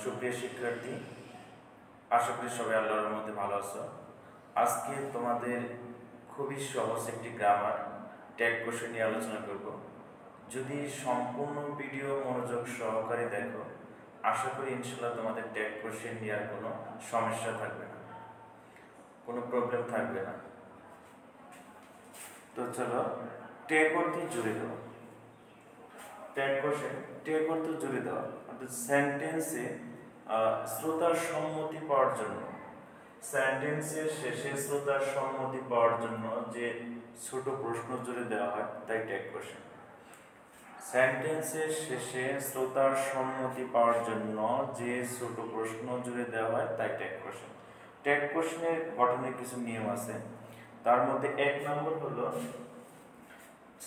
সুপ্রিয় শিক্ষার্থী, আশা করি সবাই আল্লাহর রহমতে ভালো আছো। আজকে তোমাদের খুবই সহজ একটি গ্রামার ট্যাগ কোশ্চেন নিয়ে আলোচনা করব। যদি সম্পূর্ণ ভিডিও মনোযোগ সহকারে দেখো, আশা করি ইনশাল্লাহ তোমাদের ট্যাগ কোশ্চেন নেওয়ার কোনো সমস্যা থাকবে না, কোনো প্রবলেম থাকবে না। তো চলো, ট্যাগ অর্থে জুড়ে দেওয়া। ট্যাগ কোশ্চেন ট্যাগ অর্থে জুড়ে দেওয়া অর্থাৎ সেন্টেন্সে শ্রোতার সম্মতি পাওয়ার জন্য, সেন্টেন্সের শেষে শ্রোতার সম্মতি পাওয়ার জন্য যে ছোট প্রশ্ন জুড়ে দেওয়া হয় তাই ট্যাগ কোশ্চেন। সেন্টেন্সের শেষে শ্রোতার সম্মতি পাওয়ার জন্য যে ছোট প্রশ্ন জুড়ে দেওয়া হয় তাই ট্যাগ কোশ্চেন। ট্যাগ কোশ্চেনের গঠনের কিছু নিয়ম আছে। তার মধ্যে 1 নম্বর হলো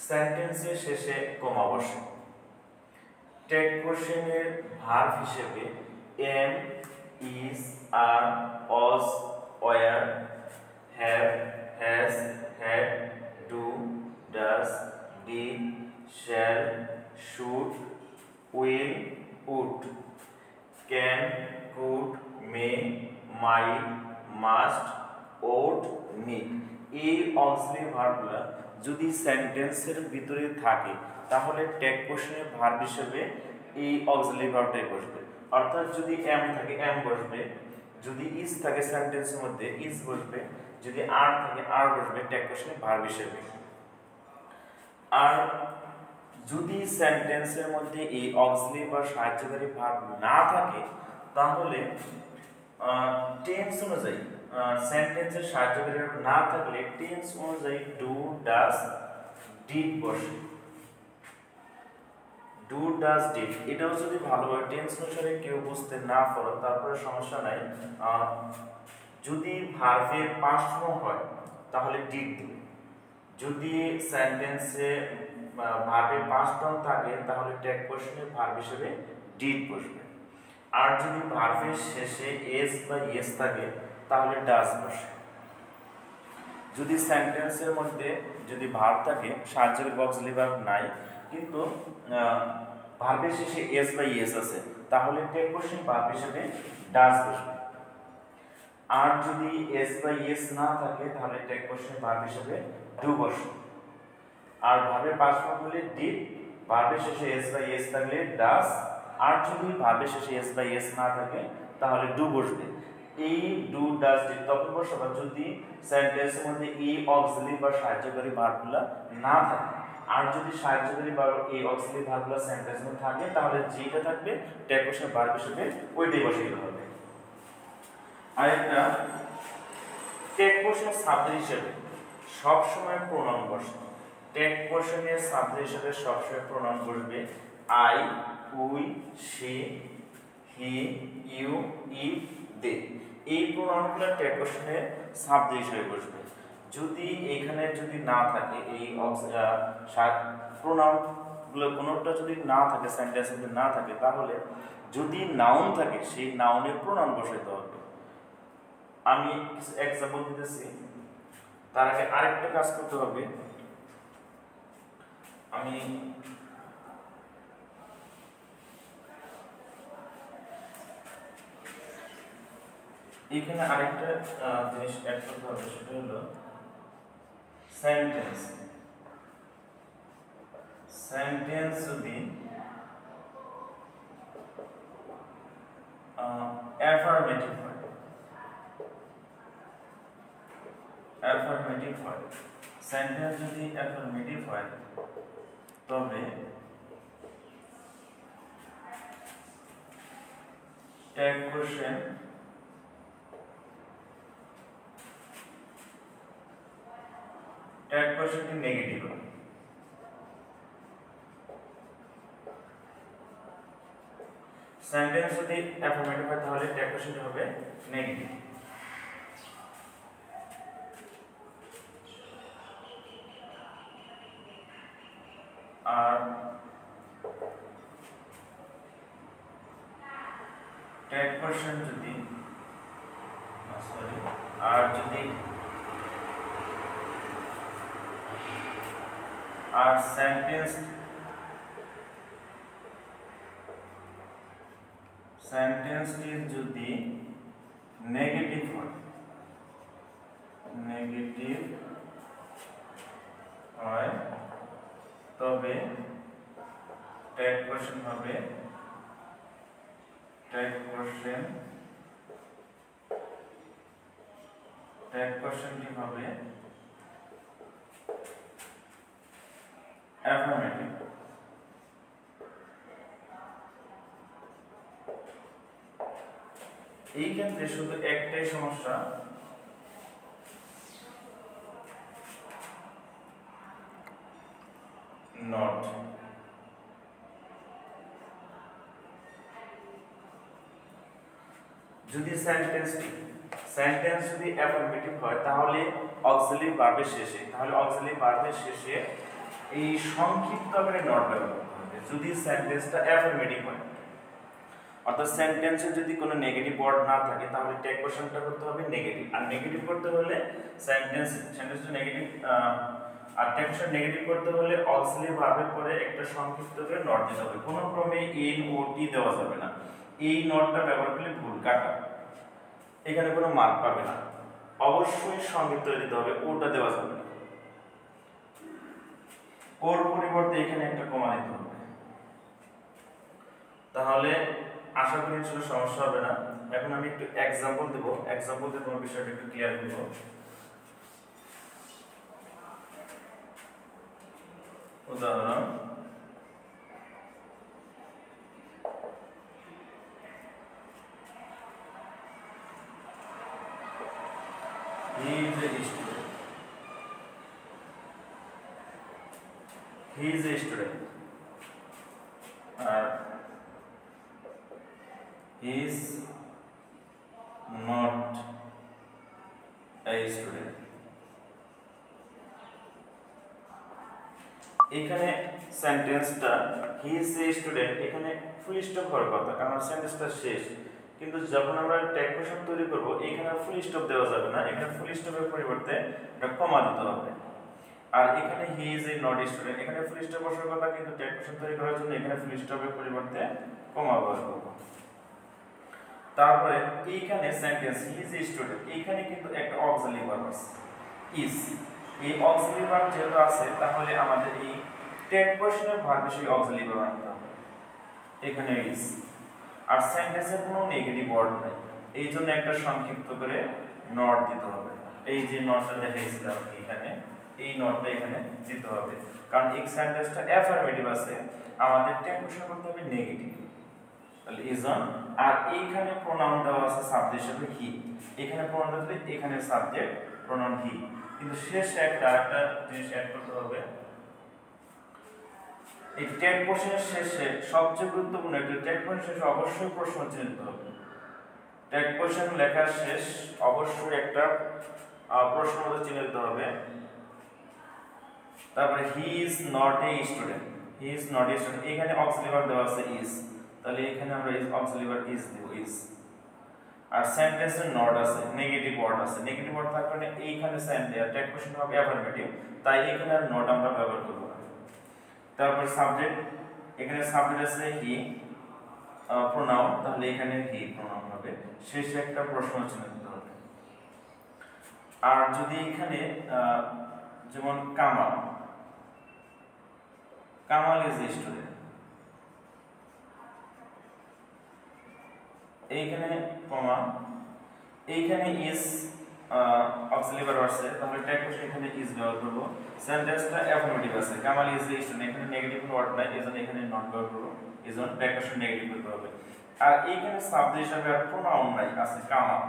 সেন্টেন্সের শেষে কমা বসে। ট্যাগ কোশ্চেনের ভার্ব হিসেবে am, is, are, was, were, have, has, had, do, does, did, shall, should, will, would, can, could, may, might, must, ought, need. এই অক্সিলারি ভার্বগুলো যদি সেন্টেন্সের ভিতরে থাকে তাহলে ট্যাগ কোশ্চেনের ভার্ব হিসেবে এই অক্সিলারি ভার্বটাই বসবে। অর্থাৎ যদি এম থাকে এম বসবে, যদি ইজ থাকে সেন্টেন্সের মধ্যে ইজ বসবে, যদি আর থাকে আর বসবে ট্যাগ কোশ্চেনের ভার্ব হিসেবে। আর যদি সেন্টেন্সের মধ্যে এই অক্সিলারি বা সাহায্যকারী ভার্ব না থাকে তাহলে টেন্স অনুযায়ী সেন্টেন্সের সাহায্যকারী ভার্ব না থাকলে টেন্স অনুযায়ী ডু, ডাজ, ডিড বসে। ডু, ডাজ, ডিড এটাও যদি ভালোভাবে টেন্স অনুসারে কেউ বুঝতে না পারো তারপরে সমস্যা নাই। যদি ভার্বের পাস্ট ফর্ম হয় তাহলে ডিড দিবে। যদি সেন্টেন্সে ভার্বের পাস্ট ফর্ম থাকে তাহলে ট্যাগ কোশ্চেনের ভার্ব হিসেবে ডিড বসবে। আর যদি ভার্বের শেষে এস বা ইয়েস থাকে তাহলে ডাজ বসে। যদি সেন্টেন্সের মধ্যে যদি ভার্ব থাকে সাহায্যকারী অক্সিলারি ভার্ব নাই কিন্তু ভার্বের শেষে এস বা ইয়েস আছে তাহলে ট্যাগ কোশ্চেন ভার্ব হিসেবে ডাজ বসবে। আর যদি এস বা ইয়েস না থাকে তাহলে ট্যাগ কোশ্চেন ভার্ব হিসেবে ডু বসবে। আর ভার্বের পাস্ট ফর্ম হলে ডিড, ভার্বের শেষে এস বা ইয়েস থাকলে ডাজ, আর যদি ভার্বের শেষে এস বা ইয়েস না থাকে তাহলে ডু বসবে। এই ডু, ডাজ, ডিড তখন বসবে যদি সেন্টেন্সের মধ্যে এই অক্সিলারি বা সাহায্যকারী ভার্বগুলো না থাকে। আর যদি সাহায্যকারী বা এই অক্সিলারি ভার্বগুলো সেন্টেন্সে থাকে তাহলে যেটা থাকবে ট্যাগ কোশ্চেন ভার্ব হিসেবে ওইটাই বসিয়ে হবে। আরেকটা, ট্যাগ কোশ্চেন সাবজেক্ট হিসেবে সব সময় প্রোনাউন বসে। ট্যাগ কোশ্চেনের সাবজেক্ট হিসেবে সবসময় প্রোনাউন বসবে I, we, she, he, you, it, they. এই প্রোনাউনগুলো ট্যাগ কোশ্চেনের সাবজেক্ট হিসেবে বসবে। যদি এখানে যদি না থাকে এই প্রোনাউনগুলো কোনোটা যদি না থাকে সেন্টেন্সের মধ্যে না থাকে তাহলে যদি নাউন থাকে সেই নাউনের প্রোনাউন বসাইতে হবে। আমি কিছু এক্সাম্পল দিতেছি, তার আগে আরেকটা কাজ করতে হবে। আমি এখানে আরেকটা জিনিস অ্যাড করতে হবে, সেটা হলো সেন্টেন্স। সেন্টেন্স যদি অ্যাফার্মেটিভ হয়, অ্যাফার্মেটিভ হয়, সেন্টেন্স যদি অ্যাফার্মেটিভ হয় তবে ট্যাগ কোশ্চেন ট্যাগ কোশ্চেনটি নেগেটিভ হবে। সেন্টেন্স যদি অ্যাফার্মেটিভ হয় তাহলে ট্যাগ কোশ্চেনটি হবে নেগেটিভ। আর ট্যাগ কোশ্চেন যদি সেন্টেন্সটি যদি নেগেটিভ হয়, নেগেটিভ হয় তবে ট্যাগ কোশ্চেন হবে, ট্যাগ কোশ্চেনটি হবে অ্যাফার্মেটিভ। এই ক্ষেত্রে শুধু একটাই সমস্যা, নট। যদি সেন্টেন্স যদি অ্যাফার্মেটিভ হয় তাহলে অক্সিলারি ভার্বের শেষে এই সংক্ষিপ্ত আকারে নট ব্যবহার করতে হবে যদি সেন্টেন্সটা অ্যাফার্মেটিভ হয়। অর্থাৎ সেন্টেন্সে যদি কোনো নেগেটিভ ওয়ার্ড না থাকে তাহলে ট্যাগ কোশ্চেনটা করতে হবে নেগেটিভ, আর নেগেটিভ করতে হলে সেন্টেন্সটা নেগেটিভ আর ট্যাগ কোশ্চেন নেগেটিভ করতে হলে অক্সিলারি ভার্বের পরে একটা সংক্ষিপ্ত করে নট দিতে হবে। কোনো ক্রমে এন ও টি দেওয়া যাবে না, এই নটটা ব্যবহার করলে ভুল কাটা, এখানে কোনো মার্ক পাবে না। অবশ্যই সংক্ষিপ্ত দিতে হবে, ওটা দেওয়া যাবে না, ওর পরিবর্তে এখানে একটা কমা দিতে হবে। তাহলে আশা করি ছিল সমস্যা হবে না। এখন আমি একটু এক্সাম্পল দেব, এক্সাম্পল দিয়ে তোমার বিষয়টা একটু ক্লিয়ার করব। উদাহরণ, he is a student, he is a student, he is not a student। এখানে সেন্টেন্সটা হি ইজ এ স্টুডেন্ট, এখানে ফুল স্টপ হওয়ার কথা কারণ সেন্টেন্সটা শেষ, কিন্তু যখন আমরা ট্যাগ কোশ্চেন তৈরি করব এখানে ফুল স্টপ দেওয়া যাবে না, এখানে ফুল স্টপের পরিবর্তে একটা কমা দিতে হবে। আর এখানে he is a not student, এখানে ফুল স্টপ বসার কথা কিন্তু ট্যাগ কোশ্চেন তৈরি করার জন্য এখানে ফুল স্টপের পরিবর্তে কমা ব্যবহার করব। তারপরে এইখানে sentence he is a student, এইখানে কিন্তু একটা অক্সিলারি ভার্ব আছে ইজ, এই অক্সিলারি ভার্ব যেহেতু আছে তাহলে আমাদের এই ট্যাগ কোশ্চেনের ভার্বে সেই অক্সিলারি ভার্ব আনতে হবে, এখানে ইজ। আর সেন্টেন্সে কোনো নেগেটিভ ওয়ার্ড নাই, এই জন্য একটা সংক্ষিপ্ত করে নট দিতে হবে। এই যে নটটা দেখাইছিলাম এখানে, এই নটটা এখানে দিতে হবে কারণ এই সেন্টেন্সটা অ্যাফার্মেটিভ আছে, আমাদের ট্যাগ কোশ্চেন করতে হবে নেগেটিভ, তাহলে ইজ অন। আর এইখানে প্রোনাউন দেওয়া আছে সাবজেক্ট হিসেবে হি, এখানে প্রোনাউন দিলে এখানে সাবজেক্ট প্রোনাউন হি, কিন্তু শেষে একটা জিনিস অ্যাড করতে হবে। এই ট্যাগ কোশ্চেনের শেষে সবচেয়ে গুরুত্বপূর্ণ একটা ট্যাগ কোশ্চেন শেষে অবশ্যই প্রশ্ন চিহ্ন দিতে হবে। ট্যাগ কোশ্চেন লেখার শেষ অবশ্যই একটা প্রশ্নবোধক চিহ্ন দিতে হবে। তারপরে he is not a student, he is not a student, এখানে অক্সিলারি ভার্ব দেওয়া আছে ইজ, তাহলে এখানে আমরা ইজ অক্সিলারি ভার্ব ইজ দেব ইজ। আর সেন্টেন্সে নট আছে, নেগেটিভ ওয়ার্ড আছে, নেগেটিভ ওয়ার্ড থাকার কারণে এইখানে সেন্টেন্স ট্যাগ কোশ্চেন হবে অ্যাফার্মেটিভ, তাই এখানে আর নট আমরা ব্যবহার করব না। তারপর সাবজেক্ট, এখানে সাবজেক্ট আছে হি প্রোনাউন, তাহলে এখানে হি প্রোনাউন হবে, শেষে একটা প্রশ্ন চিহ্ন দিতে হবে। আর যদি এখানে যেমন Kamal, Kamal is a student, এইখানে কমা, এইখানে ইজ অক্সিলারি ভার্ব আছে, তাহলে ট্যাগ কোশ্চেন এখানে ইজ ব্যবহার করব। সেন্টেন্সটা অ্যাফার্মেটিভ আছে, কামাল ইজ এ স্টুডেন্ট, এখানে নেগেটিভ ওয়ার্ড নাই, এজন্য এখানে নট ব্যবহার করব, এজন্য ট্যাগ কোশ্চেন নেগেটিভ করতে হবে। আর এইখানে সাবজেক্ট হিসেবে আর প্রোনাউন নাই, আছে কামাল,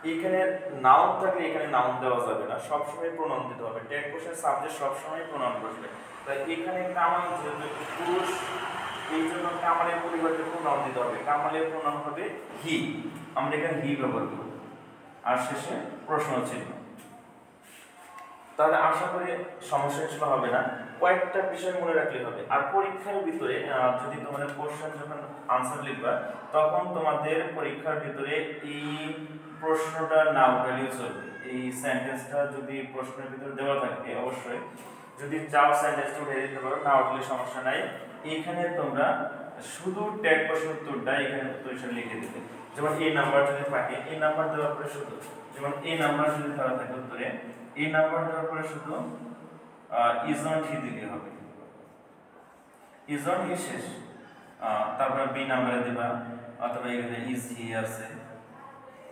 এইখানে নাউন থাকলে এখানে নাউন দেওয়া যাবে না, সবসময় প্রোনাউন দিতে হবে। ট্যাগ কোশ্চেন সাবজেক্ট সবসময় প্রোনাউন বসবে, তাই এখানে কামাল যেহেতু পুরুষ, এই জন্য কামালের পরিবর্তে প্রোনাউন দিতে হবে, কামালের প্রোনাউন হবে হি, আমরা এখানে হি ব্যবহার করব। আর শেষে প্রশ্ন চিহ্ন। তাহলে আশা করি সমস্যা ছিল হবে না, কয়েকটা বিষয় মনে রাখলে হবে। আর পরীক্ষার ভিতরে যদি তোমাদের কোশ্চেন যখন আনসার লিখবা তখন তোমাদের পরীক্ষার ভিতরে এই প্রশ্নটা না উঠালেও চলবে, এই সেন্টেন্সটা যদি প্রশ্নের ভিতরে দেওয়া থাকে অবশ্যই যদি চাও সেন্টেন্সটা উঠে দিতে পারো, না উঠলে সমস্যা নাই। এইখানে তোমরা শুধু ট্যাগ প্রশ্ন উত্তরটা এখানে উত্তর হিসেবে লিখে দিতে। যেমন এই নাম্বার যদি থাকে, এই নাম্বার দেওয়ার পরে শুধু, যেমন এই নাম্বার যদি দেওয়া থাকে উত্তরে, এই নাম্বার দেওয়ার পরে শুধু ইজ নট হি দিলে হবে, ইজ নট হি শেষ, তারপরে বি নাম্বারে দিবা, অথবা এখানে ইজ হি আছে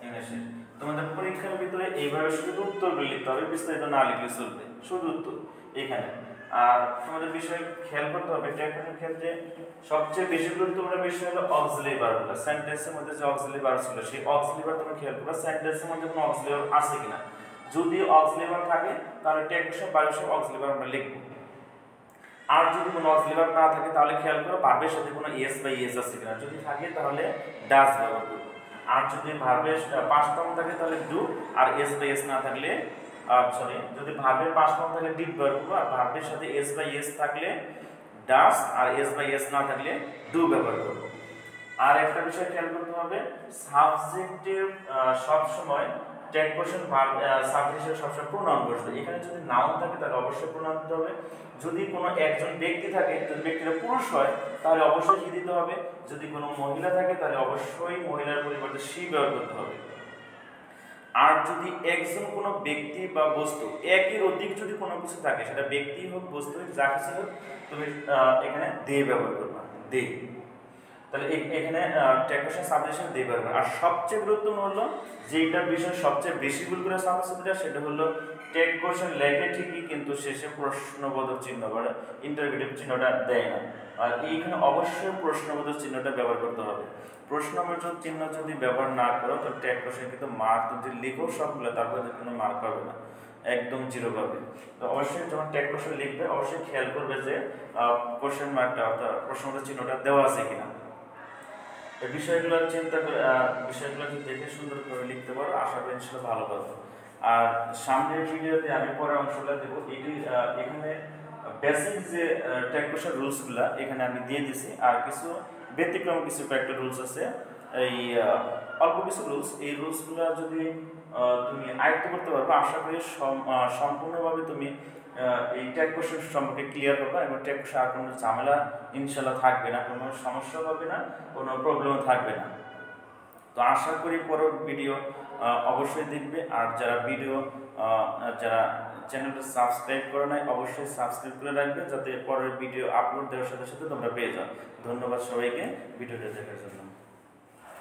এখানে শেষ। তোমাদের পরীক্ষার ভিতরে এইভাবে শুধু উত্তরগুলো লিখতে হবে, বিস্তারিত না লিখলে চলবে, শুধু উত্তর এখানে। আর তোমাদের বিষয় খেয়াল করতে হবে ট্যাগের ক্ষেত্রে সবচেয়ে বেশি গুরুত্বপূর্ণ বিষয় হলো অক্সিলারি ভার্বগুলো। সেন্টেন্সের মধ্যে যে অক্সিলারি ভার্ব ছিল সেই অক্সিলারি ভার্ব তোমরা খেয়াল করবে সেন্টেন্সের মধ্যে কোনো অক্সিলারি ভার্ব আছে কিনা। যদি অক্সিলারি ভার্ব থাকে তাহলে ট্যাগ বিষয় বায়ু সব অক্সিলারি ভার্ব আমরা লিখব। আর যদি কোনো অক্সিলারি ভার্ব না থাকে তাহলে খেয়াল করো ভার্বের সাথে কোনো এস বা ইএস আছে কিনা। যদি থাকে তাহলে ডাজ ব্যবহার করব। আর যদি ভার্বের পাস্ট ফর্ম থাকে তাহলে ডু, আর এস বা এস না থাকলে সরি, যদি ভার্বের পাস্ট ফর্ম থাকলে ডিড ব্যবহার করব, আর ভার্বের সাথে এস বা এস থাকলে ডাস, আর এস বা এস না থাকলে ডু ব্যবহার করব। আর একটা বিষয় খেয়াল করতে হবে সাবজেক্টের সব সময় ট্যাগ কোশ্চেন ভার্ব সাবজেক্ট হিসেবে সবসময় প্রোনাউন বসবে। এখানে যদি নাউন থাকে তাহলে অবশ্যই প্রোনাউন দিতে হবে। যদি কোনো একজন ব্যক্তি থাকে, যদি ব্যক্তিটা পুরুষ হয় তাহলে অবশ্যই হি দিতে হবে। যদি কোনো মহিলা থাকে তাহলে অবশ্যই মহিলার পরিবর্তে শি ব্যবহার করতে হবে। আর যদি একজন কোনো ব্যক্তি বা বস্তু একের অধিক যদি কোনো কিছু থাকে, সেটা ব্যক্তি হোক বস্তু হোক যা কিছু হোক, তুমি এখানে দে ব্যবহার করবা, দে। তাহলে এখানে ট্যাগ কোশ্চেন সাবজেক্ট হিসেবে দে ব্যবহার। আর সবচেয়ে গুরুত্বপূর্ণ হলো যেটা বিষয় সবচেয়ে বেশি ভুল করে ছাত্রছাত্রীরা, সেটা হলো ট্যাগ কোশ্চেন লেখে ঠিকই কিন্তু শেষে প্রশ্নবোধক চিহ্ন বা ইন্টারোগেটিভ চিহ্নটা দেয় না। আর এইখানে অবশ্যই প্রশ্নবোধক চিহ্নটা ব্যবহার করতে হবে। প্রশ্নবোধক চিহ্ন যদি ব্যবহার না করো তো ট্যাগ কোশ্চেন কিন্তু মার্ক যদি লিখো সবগুলো, তারপরে কোনো মার্ক পাবে না, একদম জিরো পাবে। তো অবশ্যই যখন ট্যাগ কোশ্চেন লিখবে অবশ্যই খেয়াল করবে যে কোশ্চেন মার্কটা অর্থাৎ প্রশ্নবোধক চিহ্নটা দেওয়া আছে কিনা। এই বিষয়গুলো চিন্তা করে বিষয়গুলো যদি দেখে সুন্দর করে লিখতে পারো, আশা করি ইনশাআল্লাহ ভালো পাবে। আর সামনের ভিডিওতে আমি পরের অংশটা দেবো। এটি এখানে বেসিক যে ট্যাগ কোশ্চেন রুলসগুলো এখানে আমি দিয়ে দিছি, আর কিছু ব্যতিক্রম কিছু কয়েকটা রুলস আছে, এই অল্প কিছু রুলস। এই রুলসগুলো যদি তুমি আয়ত্ত করতে পারবে আশা করি সম্পূর্ণভাবে তুমি এই ট্যাগ কোশ্চেন সম্পর্কে ক্লিয়ার হবে, এবং ট্যাগ কোশ্চেন আর কোনো ঝামেলা ইনশাল্লাহ থাকবে না, কোনো সমস্যা হবে না, কোনো প্রবলেমও থাকবে না। তো আশা করি পরের ভিডিও অবশ্যই দেখবে। আর যারা যারা চ্যানেলটা সাবস্ক্রাইব করে নাই অবশ্যই সাবস্ক্রাইব করে রাখবে, যাতে পরের ভিডিও আপলোড দেওয়ার সাথে সাথে তোমরা পেয়ে যাও। ধন্যবাদ সবাইকে ভিডিওটা দেখার জন্য।